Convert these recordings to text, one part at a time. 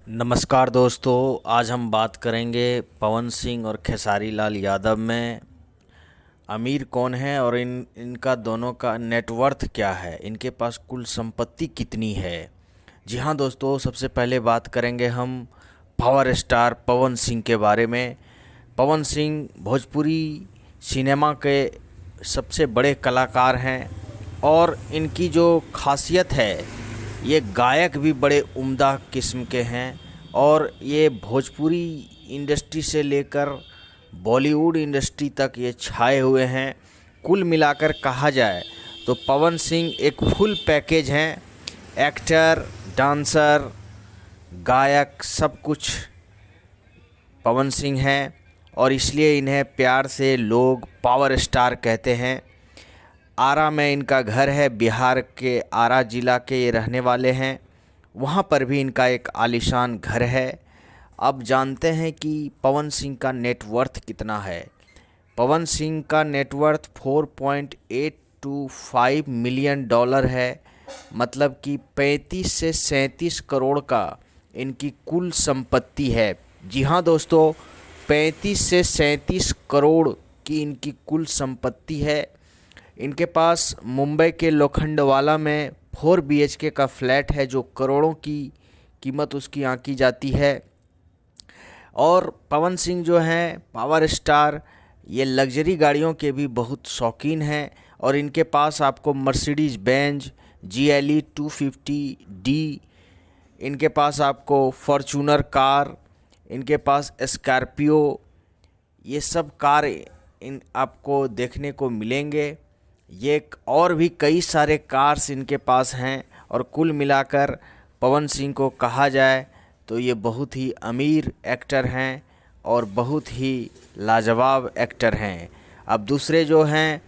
नमस्कार दोस्तों, आज हम बात करेंगे पवन सिंह और खेसारी लाल यादव में अमीर कौन है और इनका दोनों का नेटवर्थ क्या है, इनके पास कुल संपत्ति कितनी है। जी हाँ दोस्तों, सबसे पहले बात करेंगे हम पावर स्टार पवन सिंह के बारे में। पवन सिंह भोजपुरी सिनेमा के सबसे बड़े कलाकार हैं और इनकी जो खासियत है, ये गायक भी बड़े उम्दा किस्म के हैं और ये भोजपुरी इंडस्ट्री से लेकर बॉलीवुड इंडस्ट्री तक ये छाए हुए हैं। कुल मिलाकर कहा जाए तो पवन सिंह एक फुल पैकेज हैं, एक्टर, डांसर, गायक, सब कुछ पवन सिंह हैं और इसलिए इन्हें प्यार से लोग पावर स्टार कहते हैं। आरा में इनका घर है, बिहार के आरा ज़िला के ये रहने वाले हैं। वहाँ पर भी इनका एक आलीशान घर है। अब जानते हैं कि पवन सिंह का नेटवर्थ कितना है। पवन सिंह का नेटवर्थ 4.825 मिलियन डॉलर है, मतलब कि 35 से 37 करोड़ का इनकी कुल संपत्ति है। जी हाँ दोस्तों, 35 से 37 करोड़ की इनकी कुल संपत्ति है। इनके पास मुंबई के लोखंडवाला में 4 BHK का फ्लैट है जो करोड़ों की कीमत उसकी आंकी जाती है। और पवन सिंह जो हैं पावर स्टार, ये लग्जरी गाड़ियों के भी बहुत शौकीन हैं और इनके पास आपको मर्सिडीज़ बेंज GLE 250D, इनके पास आपको फॉर्च्यूनर कार, इनके पास स्कॉर्पियो, ये सब कार आपको देखने को मिलेंगे। ये और भी कई सारे कार्स इनके पास हैं और कुल मिलाकर पवन सिंह को कहा जाए तो ये बहुत ही अमीर एक्टर हैं और बहुत ही लाजवाब एक्टर हैं। अब दूसरे जो हैं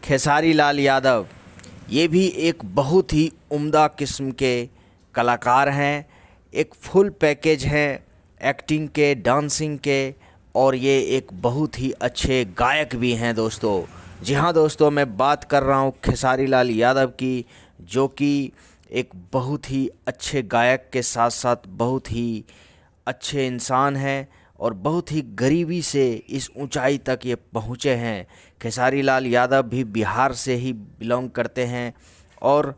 खेसारी लाल यादव, ये भी एक बहुत ही उम्दा किस्म के कलाकार हैं। एक फुल पैकेज हैं एक्टिंग के, डांसिंग के, और ये एक बहुत ही अच्छे गायक भी हैं दोस्तों। जी हाँ दोस्तों, मैं बात कर रहा हूँ खेसारी लाल यादव की, जो कि एक बहुत ही अच्छे गायक के साथ साथ बहुत ही अच्छे इंसान हैं और बहुत ही गरीबी से इस ऊंचाई तक ये पहुँचे हैं। खेसारी लाल यादव भी बिहार से ही बिलोंग करते हैं और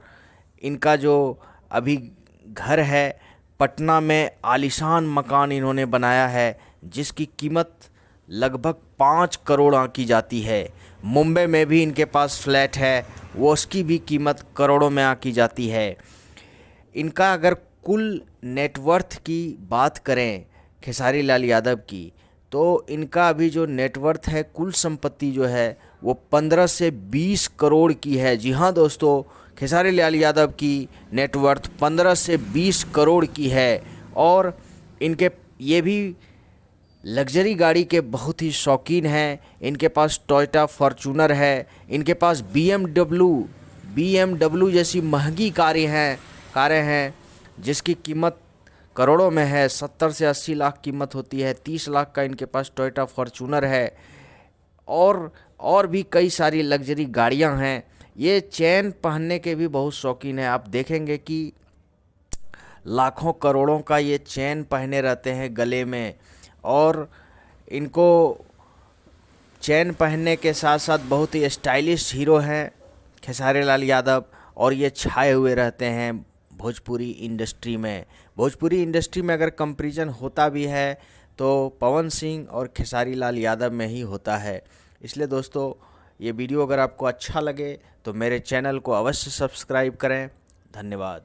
इनका जो अभी घर है पटना में, आलीशान मकान इन्होंने बनाया है जिसकी कीमत लगभग 5 करोड़ आंकी जाती है। मुंबई में भी इनके पास फ्लैट है, वो उसकी भी कीमत करोड़ों में आंकी जाती है। इनका अगर कुल नेटवर्थ की बात करें खेसारी लाल यादव की, तो इनका अभी जो नेटवर्थ है, कुल संपत्ति जो है वो 15 से 20 करोड़ की है। जी हाँ दोस्तों, खेसारी लाल यादव की नेटवर्थ 15 से 20 करोड़ की है और इनके ये भी लग्जरी गाड़ी के बहुत ही शौकीन हैं। इनके पास टोयोटा फॉर्च्यूनर है, इनके पास BMW जैसी महंगी कारें हैं जिसकी कीमत करोड़ों में है। 70 से 80 लाख कीमत होती है। 30 लाख का इनके पास टोयोटा फॉर्च्यूनर है और भी कई सारी लग्जरी गाड़ियां हैं। ये चेन पहनने के भी बहुत शौकीन हैं। आप देखेंगे कि लाखों करोड़ों का ये चेन पहने रहते हैं गले में और इनको चेन पहनने के साथ साथ बहुत ही स्टाइलिश हीरो हैं खेसारी लाल यादव और ये छाए हुए रहते हैं भोजपुरी इंडस्ट्री में। भोजपुरी इंडस्ट्री में अगर कंपैरिजन होता भी है तो पवन सिंह और खेसारी लाल यादव में ही होता है। इसलिए दोस्तों, ये वीडियो अगर आपको अच्छा लगे तो मेरे चैनल को अवश्य सब्सक्राइब करें। धन्यवाद।